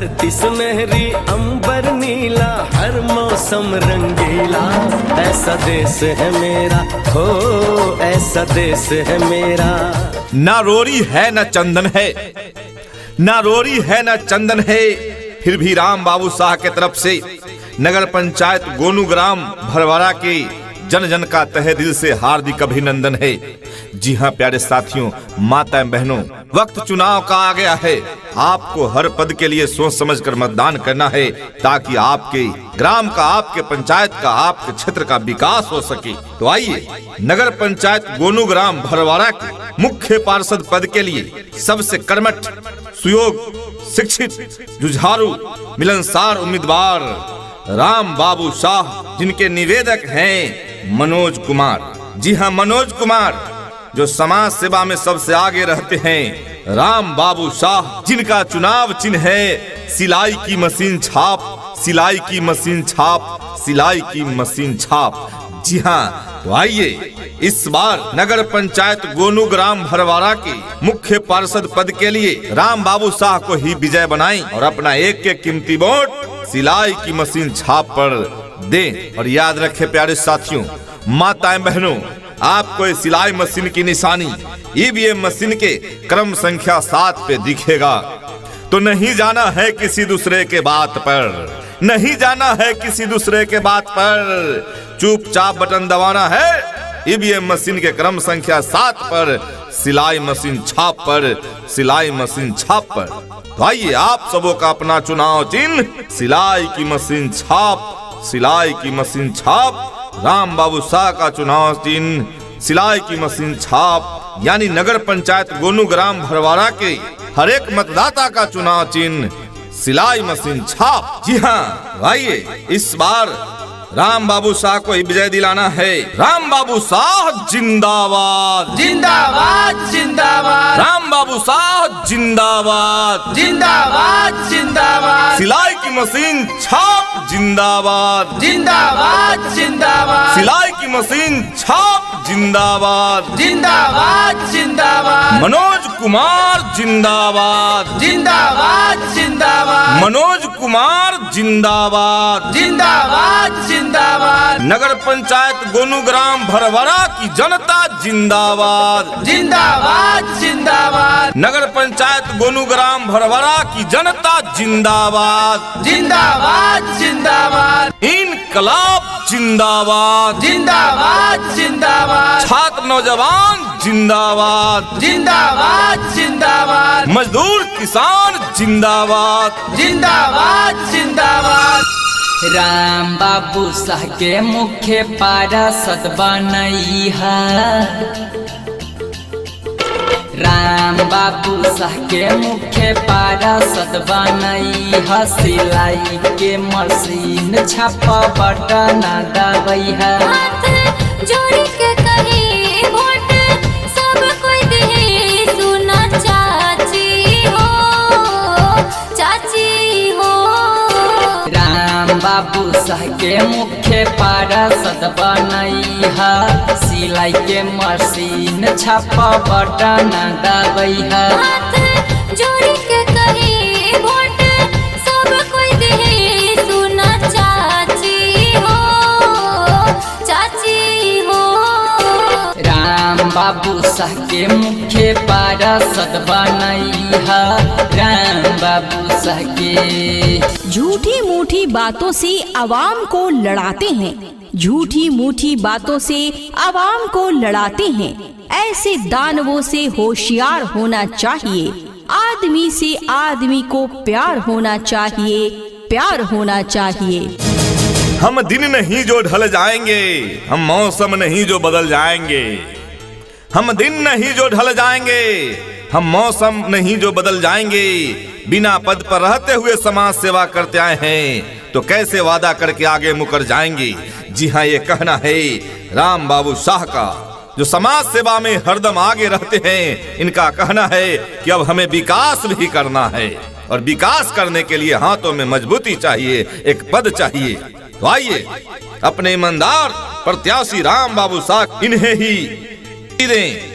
धरती सुनहरी अंबर नीला, हर मौसम रंगीला। ऐसा देश है मेरा, हो ऐसा देश है मेरा। ना रोरी है न चंदन है, ना रोरी है न चंदन है, फिर भी राम बाबू शाह के तरफ से नगर पंचायत गोनू ग्राम भरवाड़ा के जन जन का तहे दिल से हार्दिक अभिनंदन है। जी हाँ प्यारे साथियों, माता बहनों, वक्त चुनाव का आ गया है। आपको हर पद के लिए सोच समझकर मतदान करना है, ताकि आपके ग्राम का, आपके पंचायत का, आपके क्षेत्र का विकास हो सके। तो आइए, नगर पंचायत गोनू ग्राम भरवाड़ा के मुख्य पार्षद पद के लिए सबसे कर्मठ, सुयोग, शिक्षित, जुझारू, मिलनसार उम्मीदवार राम बाबू शाह, जिनके निवेदक हैं मनोज कुमार। जी हाँ, मनोज कुमार, जो समाज सेवा में सबसे आगे रहते हैं। राम बाबू शाह, जिनका चुनाव चिन्ह है सिलाई की मशीन छाप, सिलाई की मशीन छाप, सिलाई की मशीन छाप। जी हाँ, तो आइए इस बार नगर पंचायत गोनू ग्राम भरवाड़ा के मुख्य पार्षद पद के लिए राम बाबू शाह को ही विजय बनाएं और अपना एक एक कीमती वोट सिलाई की मशीन छाप पर दें। और याद रखें प्यारे साथियों, माताएं बहनों, आपको इस सिलाई मशीन की निशानी ईवीएम मशीन के क्रम संख्या 7 पे दिखेगा। तो नहीं जाना है किसी दूसरे के बात पर, नहीं जाना है किसी दूसरे के बात पर, चुपचाप बटन दबाना है ईवीएम मशीन के क्रम संख्या 7 पर, सिलाई मशीन छाप पर, सिलाई मशीन छाप पर। तो आइए आप सबों का अपना चुनाव चिन्ह सिलाई की मशीन छाप, सिलाई की मशीन छाप। राम बाबू शाह का चुनाव चिन्ह सिलाई की मशीन छाप, यानी नगर पंचायत गोनू ग्राम भरवाड़ा के हर एक मतदाता का चुनाव चिन्ह सिलाई मशीन छाप। जी हाँ, आइए इस बार राम बाबू शाह को ही विजय दिलाना है। राम बाबू शाह जिंदाबाद, जिंदाबाद जिंदाबाद। राम बाबू शाह जिंदाबाद, जिंदाबाद जिंदाबाद। सिलाई की मशीन छाप जिंदाबाद, जिंदाबाद जिंदाबाद। सिलाई की मशीन छाप जिंदाबाद, जिंदाबाद जिंदाबाद। मनोज कुमार जिंदाबाद, जिंदाबाद जिंदाबाद। मनोज कुमार जिंदाबाद, जिंदाबाद जिंदाबाद। नगर पंचायत गोनू ग्राम भरवाड़ा की जनता जिंदाबाद, जिंदाबाद जिंदाबाद। नगर पंचायत गोनू ग्राम भरवाड़ा की जनता जिंदाबाद, जिंदाबाद जिंदाबाद। इनकलाब जिंदाबाद, जिंदाबाद जिंदाबाद। छात्र नौजवान जिंदाबाद, जिंदाबाद जिंदाबाद। मजदूर किसान जिंदाबाद, जिंदाबाद जिंदाबाद। राम बाबू शाह के मुख्य पार्षद बनैहा, राम बाबू शाह के मुख्य पार्षद बनैहा, सिलाई के मशीन छाप बटन दबैहा। जोड़ी के कही वोट सब कोई दे, सुना चाची हो, चाची हो। राम बाबू शाह के मुख्य पार्षद बनैहा, सिलाई के मशीन छाप बटन दबैहा। जोड़ी के कही वोट सब कोई दे, सुना चाची हो, चाची हो। राम बाबू शाह के मुख्य पार्षद बनैहा, राम बाबू शाह के। झूठी मूठी बातों से आवाम को लड़ाते हैं, झूठी मूठी बातों से आवाम को लड़ाते हैं। ऐसे दानवों से होशियार होना चाहिए, आदमी से आदमी को प्यार होना चाहिए, प्यार होना चाहिए। हम दिन नहीं जो ढल जाएंगे, हम मौसम नहीं जो बदल जाएंगे। हम दिन नहीं जो ढल जाएंगे, हम मौसम नहीं जो बदल जाएंगे। बिना पद पर रहते हुए समाज सेवा करते आए हैं, तो कैसे वादा करके आगे मुकर जाएंगे। जी हाँ, ये कहना है राम बाबू शाह का, जो समाज सेवा में हरदम आगे रहते हैं। इनका कहना है कि अब हमें विकास भी करना है, और विकास करने के लिए हाथों में मजबूती चाहिए, एक पद चाहिए। तो आइए अपने ईमानदार प्रत्याशी राम बाबू शाह इन्हें ही दें।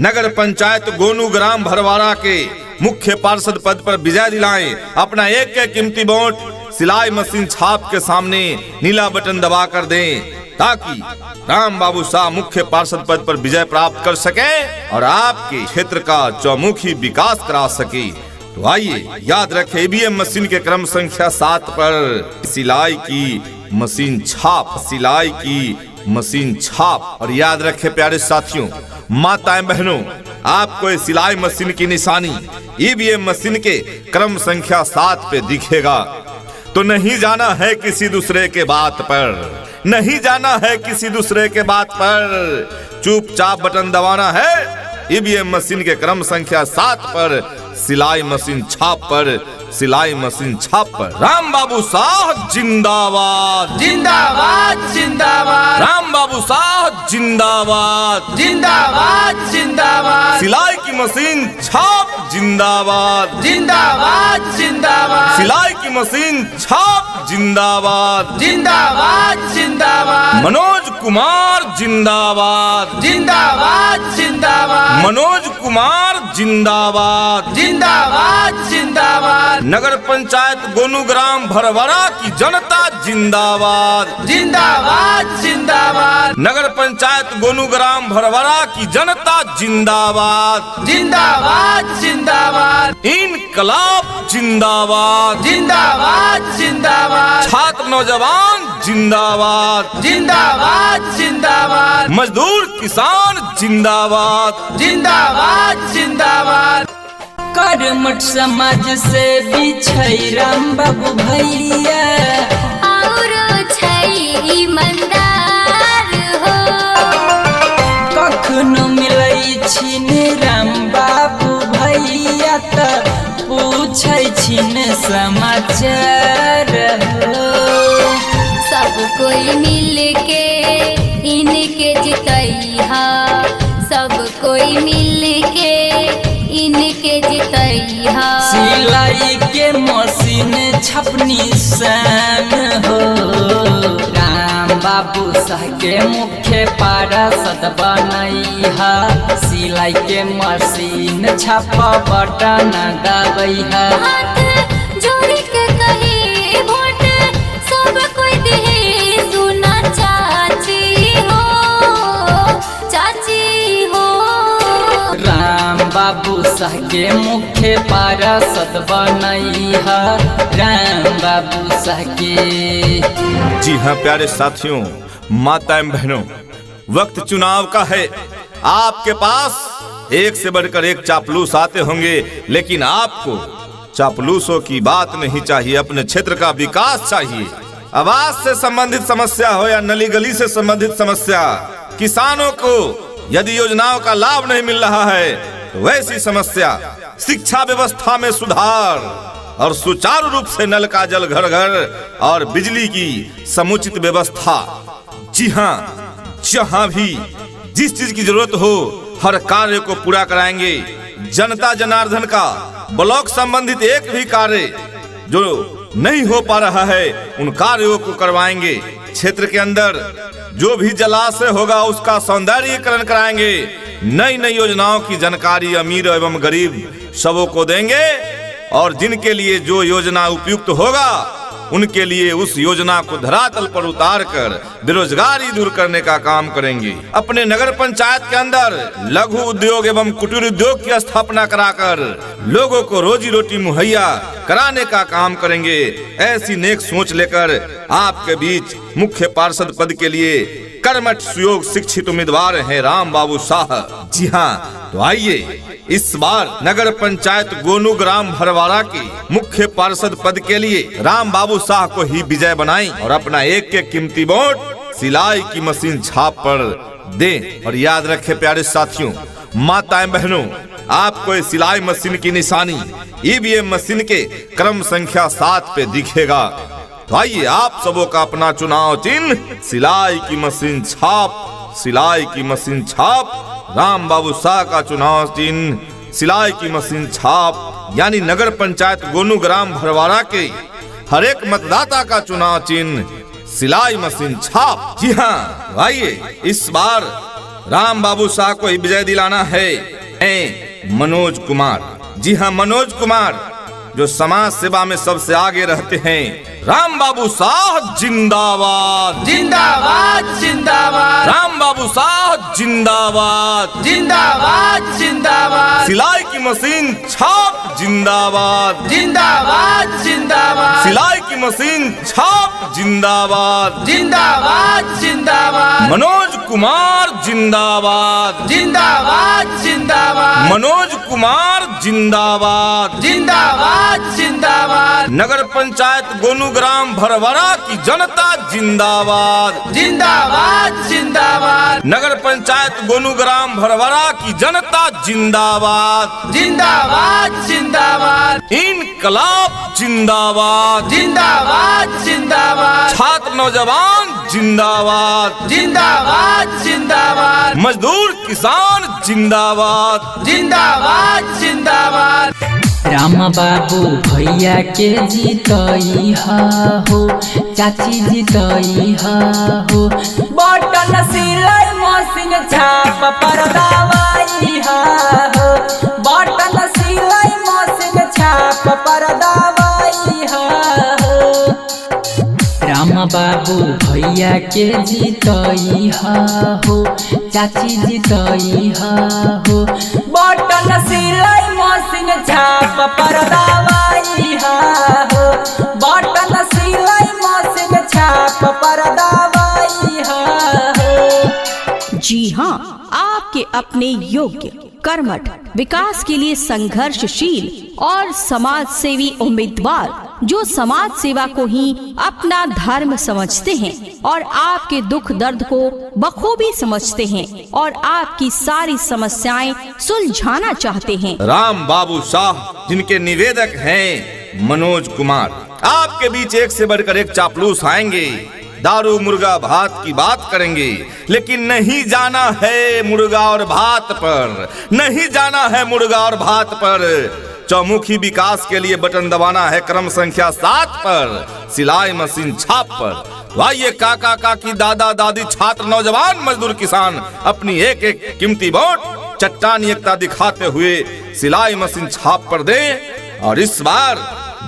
नगर पंचायत गोनू ग्राम भरवाड़ा के मुख्य पार्षद पद पर विजय दिलाएं। अपना एक एक कीमती वोट सिलाई मशीन छाप के सामने नीला बटन दबा कर दें, ताकि राम बाबू शाह मुख्य पार्षद पद पर विजय प्राप्त कर सके और आपके क्षेत्र का चौमुखी विकास करा सके। तो आइए याद रखें, ईवीएम मशीन के क्रम संख्या 7 पर सिलाई की मशीन छाप, सिलाई की मशीन छाप। और याद रखें प्यारे साथियों, माताएं बहनों, आपको इस सिलाई मशीन की निशानी ईवीएम मशीन के क्रम संख्या 7 पे दिखेगा। तो नहीं जाना है किसी दूसरे के बात पर, नहीं जाना है किसी दूसरे के बात पर, चुपचाप बटन दबाना है ईवीएम मशीन के क्रम संख्या 7 पर, सिलाई मशीन छाप पर, सिलाई मशीन छाप पर। राम बाबू शाह जिंदाबाद, जिंदाबाद जिंदाबाद, राम बाबू शाह जिंदाबाद, जिंदाबाद जिंदाबाद, सिलाई की मशीन छाप जिंदाबाद, जिंदाबाद जिंदाबाद, सिलाई की मशीन छाप जिंदाबाद, जिंदाबाद जिंदाबाद, मनोज कुमार जिंदाबाद, जिंदाबाद जिंदाबाद, मनोज कुमार जिंदाबाद, जिंदाबाद जिंदाबाद, नगर पंचायत गोनू ग्राम भरवाड़ा की जनता जिंदाबाद, जिंदाबाद जिंदाबाद, नगर पंचायत गोनू ग्राम भरवाड़ा की जनता जिंदाबाद, जिंदाबाद जिंदाबाद, इनकलाब जिंदाबाद, जिंदाबाद जिंदाबाद, छात्र नौजवान जिंदाबाद, जिंदाबाद जिंदाबाद, मजदूर किसान जिंदाबाद, जिंदाबाद जिंदाबाद। कर्मठ समाज से बिछै राम बाबू भैया और छै ईमानदार हो, कखनो मिलै छिन राम बाबू भैया त पूछै छिन समाचार हो। सब कोई मिल के इनके जितैहा, सब कोई मिल के इनके जितैहा। सिलाई के मशीन छपनी सन हो, राम बाबू शाह के मुख्य पार्षद बनैहा, सिलाई के मशीन छप बटन दबैहा। हाथ जोड़ के कहे वोट सब कोई दे, सुना चाची हो, चाची हो। राम बाबू शाह के मुख्य पार्षद बनैहा, राम बाबू शाह के। जी हाँ प्यारे साथियों, माताएं बहनों, वक्त चुनाव का है। आपके पास एक से बढ़कर एक चापलूस आते होंगे, लेकिन आपको चापलूसों की बात नहीं चाहिए, अपने क्षेत्र का विकास चाहिए। आवास से संबंधित समस्या हो या नली गली से संबंधित समस्या, किसानों को यदि योजनाओं का लाभ नहीं मिल रहा है तो वैसी समस्या, शिक्षा व्यवस्था में सुधार और सुचारू रूप से नल का जल घर घर और बिजली की समुचित व्यवस्था। जी हाँ, जहाँ भी जिस चीज की जरूरत हो हर कार्य को पूरा कराएंगे। जनता जनार्दन का ब्लॉक संबंधित एक भी कार्य जो नहीं हो पा रहा है उन कार्यों को करवाएंगे। क्षेत्र के अंदर जो भी जलाशय होगा उसका सौंदर्यीकरण कराएंगे। नई नई योजनाओं की जानकारी अमीर एवं गरीब सबों को देंगे और जिनके लिए जो योजना उपयुक्त होगा उनके लिए उस योजना को धरातल पर उतार कर बेरोजगारी दूर करने का काम करेंगे। अपने नगर पंचायत के अंदर लघु उद्योग एवं कुटीर उद्योग की स्थापना कराकर लोगों को रोजी रोटी मुहैया कराने का काम करेंगे। ऐसी नेक सोच लेकर आपके बीच मुख्य पार्षद पद के लिए कर्मठ सुयोग शिक्षित उम्मीदवार हैं राम बाबू शाह। जी हाँ, तो आइए इस बार नगर पंचायत गोनू ग्राम भरवाड़ा के मुख्य पार्षद पद के लिए राम बाबू शाह को ही विजय बनाएं और अपना एक एक कीमती वोट सिलाई की मशीन छाप पर दें। और याद रखें प्यारे साथियों, माताएं बहनों, आपको इस सिलाई मशीन की निशानी ईवीएम मशीन के क्रम संख्या 7 पे दिखेगा। तो आइए आप सबों का अपना चुनाव चिन्ह सिलाई की मशीन छाप, सिलाई की मशीन छाप। राम बाबू शाह का चुनाव चिन्ह सिलाई की मशीन छाप, यानी नगर पंचायत गोनू ग्राम भरवाड़ा के हर एक मतदाता का चुनाव चिन्ह सिलाई मशीन छाप। जी हाँ, आइए इस बार राम बाबू शाह को ही विजय दिलाना है। मनोज कुमार। जी हाँ, मनोज कुमार जो समाज सेवा में सबसे आगे रहते हैं। राम बाबू शाह जिंदाबाद जिंदाबाद जिंदाबाद, राम बाबू शाह जिंदाबाद जिंदाबाद जिंदाबाद, सिलाई की मशीन छाप जिंदाबाद जिंदाबाद जिंदाबाद, सिलाई की मशीन छाप जिंदाबाद जिंदाबाद जिंदाबाद, मनोज कुमार जिंदाबाद जिंदाबाद जिंदाबाद, मनोज कुमार जिंदाबाद जिंदाबाद जिंदाबाद, नगर पंचायत गोनूग्राम भरवारा की जनता जिंदाबाद जिंदाबाद जिंदाबाद, नगर पंचायत गोनूग्राम भरवारा की जनता जिंदाबाद जिंदाबाद जिंदाबाद, इनकलाब जिंदाबाद जिंदाबाद जिंदाबाद, छात्र नौजवान जिंदाबाद जिंदाबाद जिंदाबाद, मजदूर किसान जिंदाबाद जिंदाबाद जिंदाबाद। राम बाबू भैया के जीतई हो, चाची जीतई हो, बटन सिलाई मशीन छाप पर दवाई हो, बटन सिलाई मशीन छाप पर दवाई हो। राम बाबू भैया के जीतई हो, चाची जीतई हो, बटन सिलाई मशीन छाप पर दवाई हो, बटन सिलाई मशीन छाप पर दवाई हो। जी हाँ, आपके अपने योग्य, कर्मठ, विकास के लिए संघर्षशील और समाज सेवी उम्मीदवार जो समाज सेवा को ही अपना धर्म समझते हैं और आपके दुख दर्द को बखूबी समझते हैं और आपकी सारी समस्याएं सुलझाना चाहते हैं। राम बाबू शाह जिनके निवेदक हैं मनोज कुमार। आपके बीच एक से बढ़कर एक चापलूस आएंगे, दारू मुर्गा भात की बात करेंगे, लेकिन नहीं जाना है मुर्गा और भात पर, नहीं जाना है मुर्गा और भात पर। चौमुखी विकास के लिए बटन दबाना है क्रम संख्या 7 पर, सिलाई मशीन छाप पर। आइए काका काकी दादा दादी छात्र नौजवान मजदूर किसान अपनी एक एक कीमती वोट चट्टानी एकता दिखाते हुए सिलाई मशीन छाप पर दें और इस बार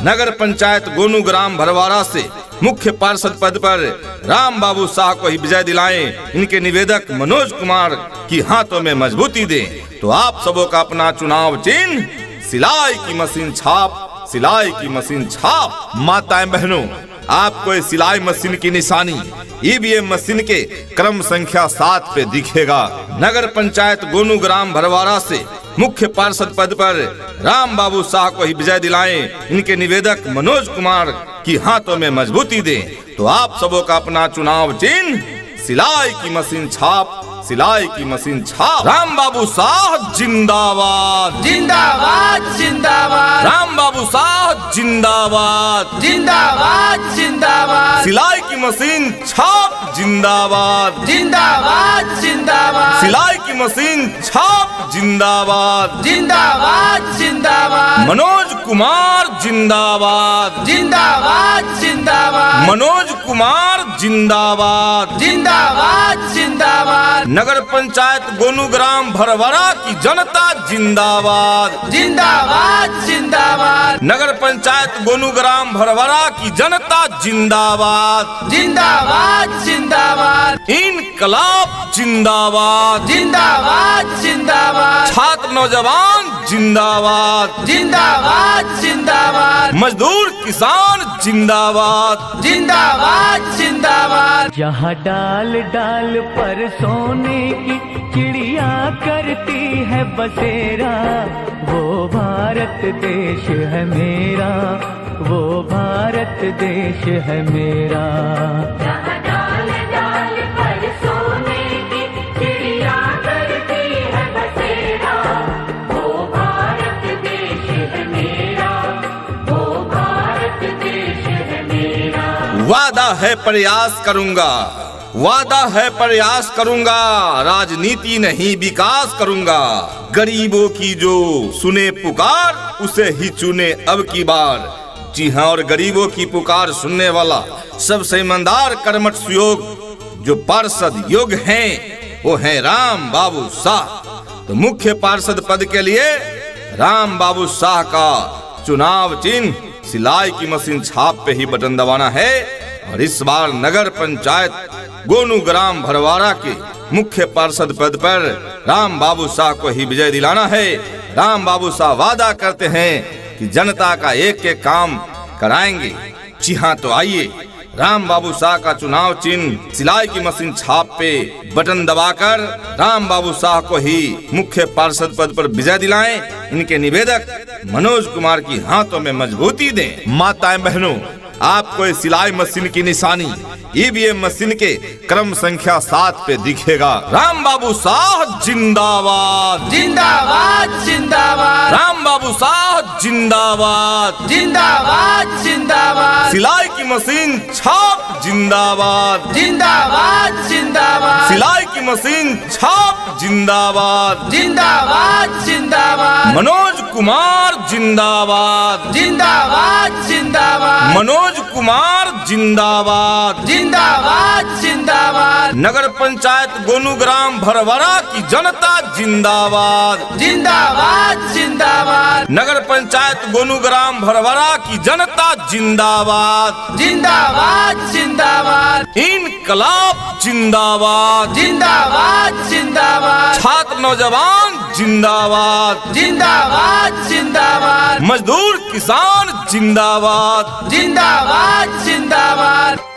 नगर पंचायत गोनूग्राम भरवारा से मुख्य पार्षद पद पर राम बाबू शाह को ही विजय दिलाएं। इनके निवेदक मनोज कुमार की हाथों में मजबूती दें। तो आप सबों का अपना चुनाव चिन्ह सिलाई की मशीन छाप, सिलाई की मशीन छाप। माताएं बहनों, आपको इस सिलाई मशीन की निशानी ईवीएम मशीन के क्रम संख्या 7 पे दिखेगा। नगर पंचायत गोनूग्राम भरवारा से मुख्य पार्षद पद पर राम बाबू शाह को ही विजय दिलाएं। इनके निवेदक मनोज कुमार की हाथों में मजबूती दें। तो आप सबों का अपना चुनाव चिन्ह सिलाई की मशीन छाप, सिलाई की मशीन छाप। राम बाबू शाह जिंदाबाद जिंदाबाद जिंदाबाद, राम बाबू शाह जिंदाबाद जिंदाबाद जिंदाबाद, सिलाई की मशीन छाप जिंदाबाद जिंदाबाद जिंदाबाद, सिलाई की मशीन छाप जिंदाबाद जिंदाबाद जिंदाबाद, मनोज कुमार जिंदाबाद जिंदाबाद जिंदाबाद, मनोज कुमार जिंदाबाद जिंदाबाद जिंदाबाद, नगर पंचायत गोनूग्राम भरवारा की जनता जिंदाबाद जिंदाबाद जिंदाबाद, नगर पंचायत गोनूग्राम भरवारा की जनता जिंदाबाद जिंदाबाद जिंदाबाद, इनकलाब जिंदाबाद जिंदाबाद जिंदाबाद, छात्र नौजवान जिंदाबाद जिंदाबाद जिंदाबाद, मजदूर किसान जिंदाबाद जिंदाबाद जिंदाबाद। जहाँ डाल डाल पर सोने की चिड़िया करती है बसेरा, वो भारत देश है मेरा, वो भारत देश है मेरा। जहाँ डाल डाल पर सोने की चिड़िया करती है बसेरा, वो भारत देश है मेरा, वो भारत देश है मेरा। वादा है प्रयास करूंगा, वादा है प्रयास करूंगा, राजनीति नहीं विकास करूंगा। गरीबों की जो सुने पुकार उसे ही चुने अब की बार। जी हाँ, और गरीबों की पुकार सुनने वाला सबसे ईमानदार कर्मठ सुयोग जो पार्षद योग्य हैं वो है राम बाबू शाह। तो मुख्य पार्षद पद के लिए राम बाबू शाह का चुनाव चिन्ह सिलाई की मशीन छाप पे ही बटन दबाना है और इस बार नगर पंचायत गोनू ग्राम भरवाड़ा के मुख्य पार्षद पद पर राम बाबू शाह को ही विजय दिलाना है। राम बाबू शाह वादा करते हैं कि जनता का एक एक काम कराएंगे। जी हाँ, तो आइए राम बाबू शाह का चुनाव चिन्ह सिलाई की मशीन छाप पे बटन दबाकर राम बाबू शाह को ही मुख्य पार्षद पद पर विजय दिलाएं। इनके निवेदक मनोज कुमार की हाथों में मजबूती दें। माताएं बहनों, आपको इस सिलाई मशीन की निशानी ईवीएम मशीन के क्रम संख्या 7 पे दिखेगा। राम बाबू शाह जिंदाबाद, जिंदाबाद जिंदाबाद, राम बाबू शाह जिंदाबाद, जिंदाबाद जिंदाबाद, सिलाई की मशीन छाप जिंदाबाद, जिंदाबाद जिंदाबाद, सिलाई की मशीन छाप जिंदाबाद, जिंदाबाद जिंदाबाद, मनोज कुमार जिंदाबाद, जिंदाबाद जिंदाबाद, मनोज कुमार जिंदाबाद, जिंदाबाद जिंदाबाद, नगर पंचायत गोनू ग्राम भरवाड़ा की जनता जिंदाबाद, जिंदाबाद जिंदाबाद, नगर पंचायत गोनू ग्राम भरवाड़ा की जनता जिंदाबाद, जिंदाबाद जिंदाबाद, इनकलाब जिंदाबाद, जिंदाबाद जिंदाबाद, छात्र नौजवान जिंदाबाद, जिंदाबाद जिंदाबाद, मजदूर किसान जिंदाबाद, जिंदाबाद जिंदाबाद।